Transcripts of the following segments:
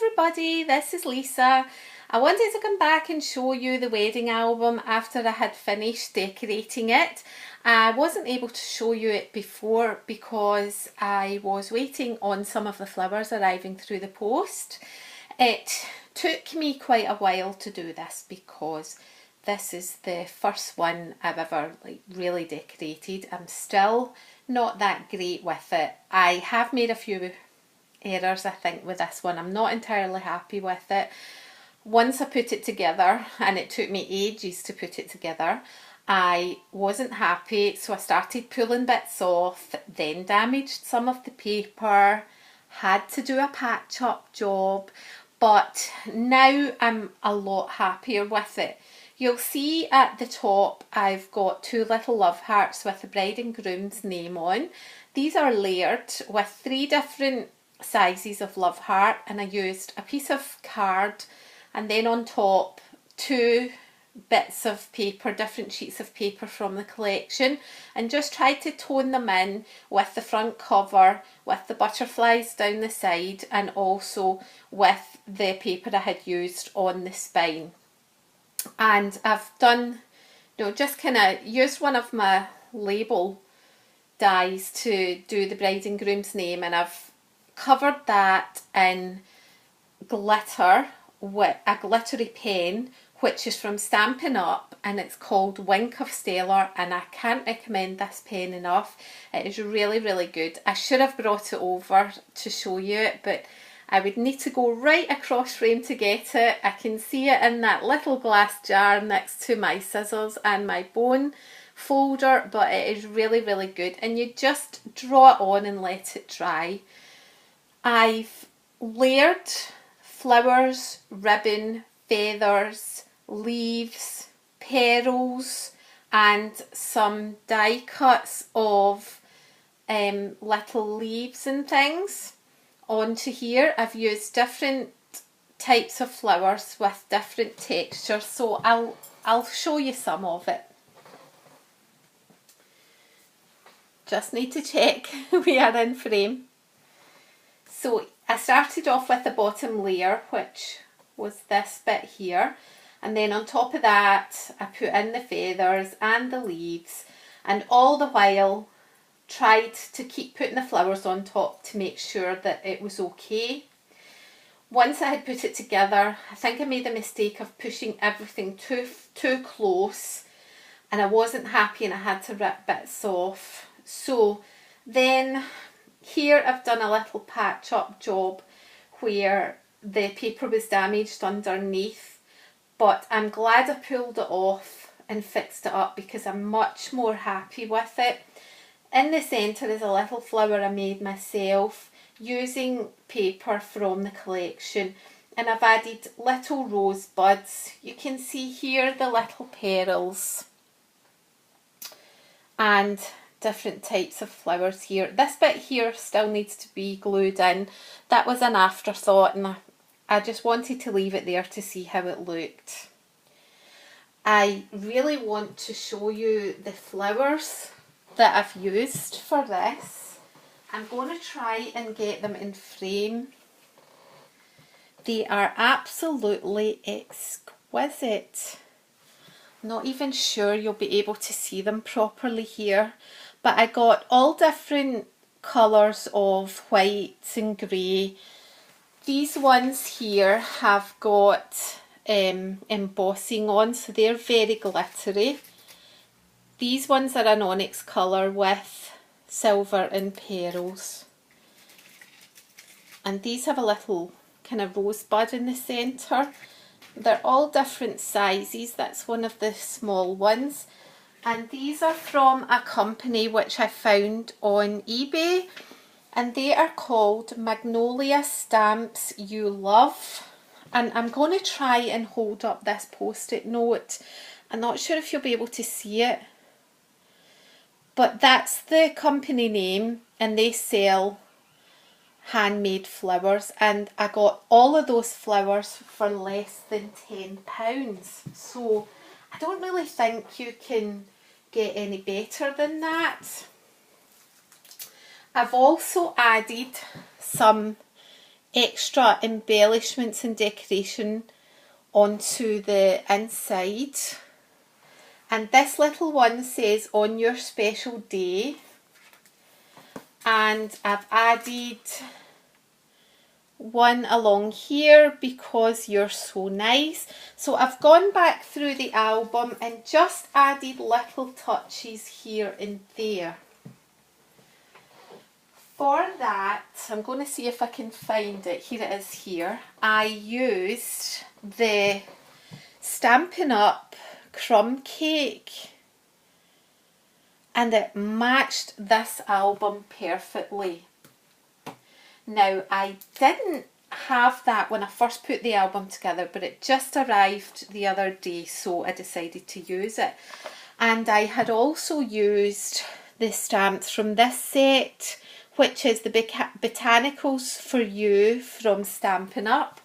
everybody, this is Lisa. I wanted to come back and show you the wedding album after I had finished decorating it. I wasn't able to show you it before because I was waiting on some of the flowers arriving through the post. It took me quite a while to do this because this is the first one I've ever really decorated. I'm still not that great with it. I have made a few errors, I think, with this one. I'm not entirely happy with it. Once I put it together, and it took me ages to put it together, I wasn't happy, so I started pulling bits off, then damaged some of the paper, had to do a patch up job, but now I'm a lot happier with it. You'll see at the top I've got two little love hearts with the bride and groom's name on. These are layered with 3 different sizes of love heart, and I used a piece of card and then on top 2 bits of paper, different sheets of paper from the collection, and just tried to tone them in with the front cover, with the butterflies down the side, and also with the paper I had used on the spine. And I've done, just kind of used one of my label dies to do the bride and groom's name, and I've covered that in glitter with a glittery pen, which is from Stampin' Up, and it's called Wink of Stellar, and I can't recommend this pen enough. It is really, really good. I should have brought it over to show you it, but I would need to go right across frame to get it. I can see it in that little glass jar next to my scissors and my bone folder, but it is really, really good, and you just draw it on and let it dry. I've layered flowers, ribbon, feathers, leaves, petals, and some die cuts of little leaves and things onto here. I've used different types of flowers with different textures, so I'll show you some of it. Just need to check we are in frame. So I started off with the bottom layer, which was this bit here, and then on top of that I put in the feathers and the leaves, and all the while tried to keep putting the flowers on top to make sure that it was okay. Once I had put it together, I think I made the mistake of pushing everything too close, and I wasn't happy and I had to rip bits off. So then here I've done a little patch up job where the paper was damaged underneath, but I'm glad I pulled it off and fixed it up because I'm much more happy with it. In the centre is a little flower I made myself using paper from the collection, and I've added little rose buds. You can see here the little petals and different types of flowers here. This bit here still needs to be glued in. That was an afterthought, and I just wanted to leave it there to see how it looked. I really want to show you the flowers that I've used for this. I'm going to try and get them in frame. They are absolutely exquisite. Not even sure you'll be able to see them properly here, but I got all different colours of whites and grey. These ones here have got embossing on, so they're very glittery. These ones are an onyx colour with silver and pearls, and these have a little kind of rosebud in the centre. They're all different sizes. That's one of the small ones, and these are from a company which I found on eBay, and they are called Magnolia Stamps You Love. And I'm going to try and hold up this post-it note. I'm not sure if you'll be able to see it, but that's the company name, and they sell handmade flowers, and I got all of those flowers for less than £10. So I don't really think you can get any better than that. I've also added some extra embellishments and decoration onto the inside. And this little one says on your special day, and I've added one along here because you're so nice. So I've gone back through the album and just added little touches here and there. For that, I'm going to see if I can find it. Here it is here. I used the Stampin' Up! Crumb cake, and it matched this album perfectly. Now, I didn't have that when I first put the album together, but it just arrived the other day, so I decided to use it. And I had also used the stamps from this set, which is the Botanicals for You from Stampin' Up!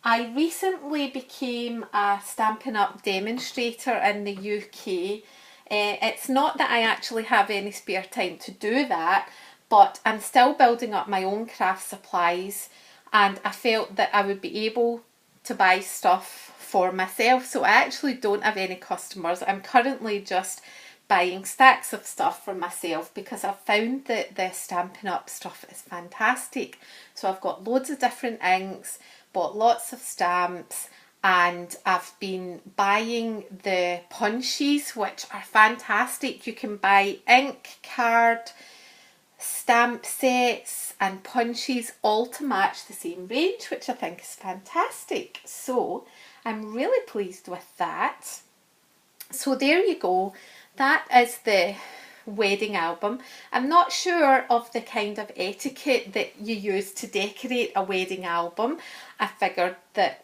I recently became a Stampin' Up! Demonstrator in the UK. It's not that I actually have any spare time to do that, but I'm still building up my own craft supplies, and I felt that I would be able to buy stuff for myself. So I actually don't have any customers. I'm currently just buying stacks of stuff for myself because I've found that the Stampin' Up! Stuff is fantastic. So I've got loads of different inks, bought lots of stamps, and I've been buying the punches, which are fantastic. You can buy ink, card, stamp sets and punches all to match the same range, which I think is fantastic. So I'm really pleased with that. So there you go. That is the wedding album. I'm not sure of the kind of etiquette that you use to decorate a wedding album. I figured that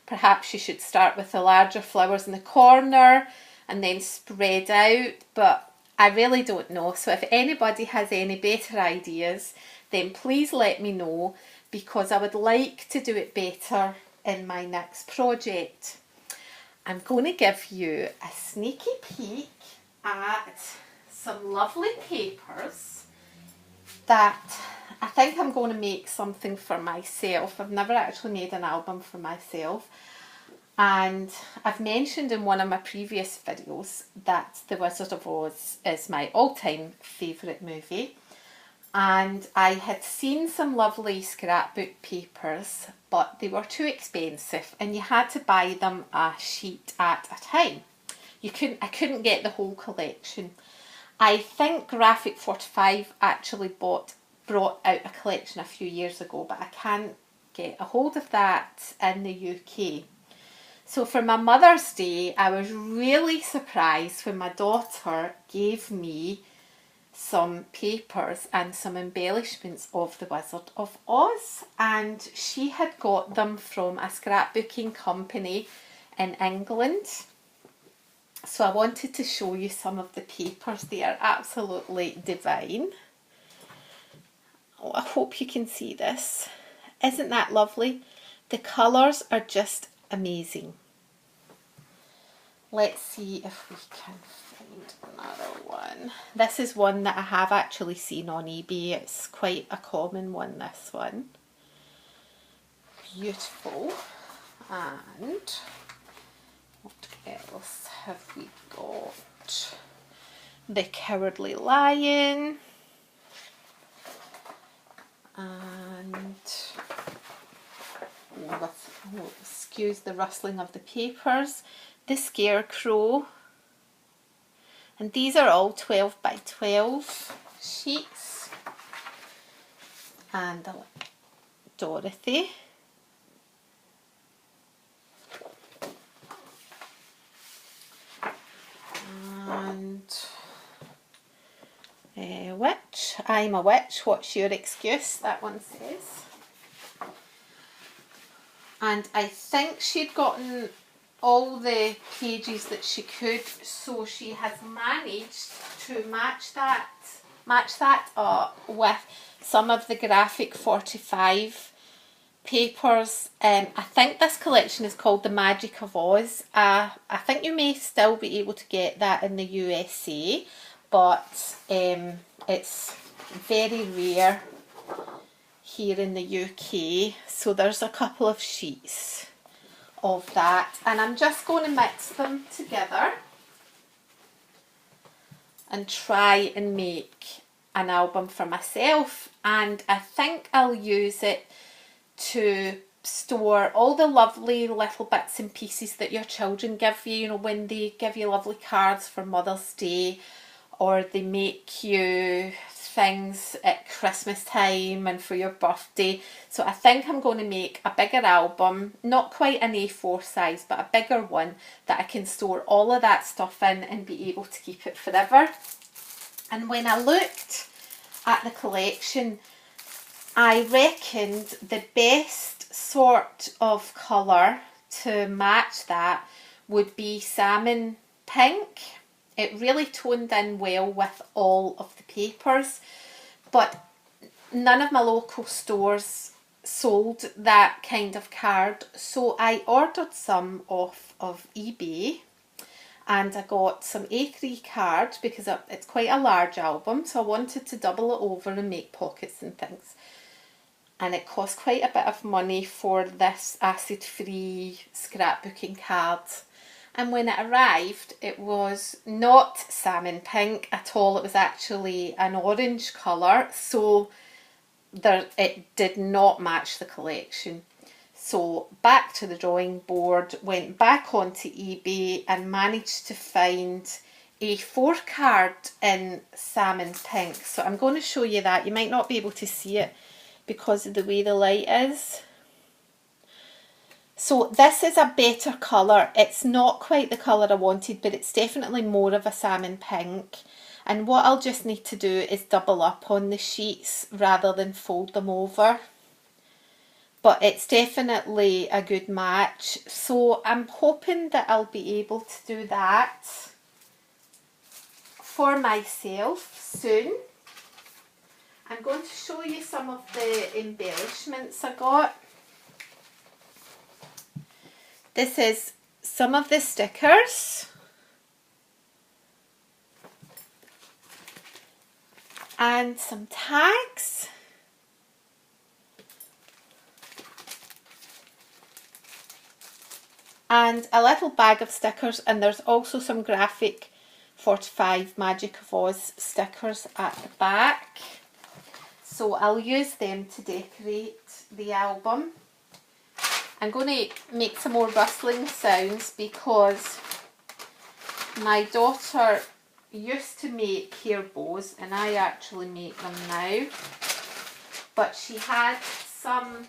perhaps you should start with the larger flowers in the corner and then spread out, but I really don't know. So if anybody has any better ideas, then please let me know, because I would like to do it better in my next project. I'm going to give you a sneaky peek at some lovely papers that I think I'm going to make something for myself. I've never actually made an album for myself. And I've mentioned in one of my previous videos that The Wizard of Oz is my all-time favourite movie. And I had seen some lovely scrapbook papers, but they were too expensive and you had to buy them a sheet at a time. I couldn't get the whole collection. I think Graphic 45 actually brought out a collection a few years ago, but I can't get a hold of that in the UK. So for my Mother's Day, I was really surprised when my daughter gave me some papers and some embellishments of The Wizard of Oz, and she had got them from a scrapbooking company in England. So I wanted to show you some of the papers. They are absolutely divine. Oh, I hope you can see this. Isn't that lovely? The colours are just amazing. Let's see if we can find another one. This is one that I have actually seen on eBay. It's quite a common one, this one. Beautiful. And what else have we got? The Cowardly Lion. And excuse the rustling of the papers. The Scarecrow, and these are all 12 by 12 sheets, and Dorothy, and Witch, I'm a witch, what's your excuse, that one says. And I think she'd gotten all the pages that she could, so she has managed to match that up with some of the Graphic 45 papers. I think this collection is called The Magic of Oz. I think you may still be able to get that in the USA, but it's very rare here in the UK. So there's a couple of sheets of that, and I'm just going to mix them together and try and make an album for myself. And I think I'll use it to store all the lovely little bits and pieces that your children give you, you know, when they give you lovely cards for Mother's Day, or they make you things at Christmas time and for your birthday. So I think I'm going to make a bigger album, not quite an A4 size, but a bigger one that I can store all of that stuff in and be able to keep it forever. And when I looked at the collection, I reckoned the best sort of colour to match that would be salmon pink. It really toned in well with all of the papers, but none of my local stores sold that kind of card, so I ordered some off of eBay, and I got some A3 cards because it's quite a large album, so I wanted to double it over and make pockets and things. And it cost quite a bit of money for this acid-free scrapbooking card. And when it arrived, it was not salmon pink at all. It was actually an orange colour, so it did not match the collection. So back to the drawing board, went back onto eBay and managed to find a 4 card in salmon pink. So I'm going to show you that. You might not be able to see it because of the way the light is. So this is a better colour. It's not quite the colour I wanted, but it's definitely more of a salmon pink. And what I'll just need to do is double up on the sheets rather than fold them over. But it's definitely a good match. So I'm hoping that I'll be able to do that for myself soon. I'm going to show you some of the embellishments I got. This is some of the stickers. And some tags. And a little bag of stickers, and there's also some graphic 45 Magic of Oz stickers at the back. So I'll use them to decorate the album. I'm going to make some more rustling sounds because my daughter used to make hair bows, and I actually make them now. But she had some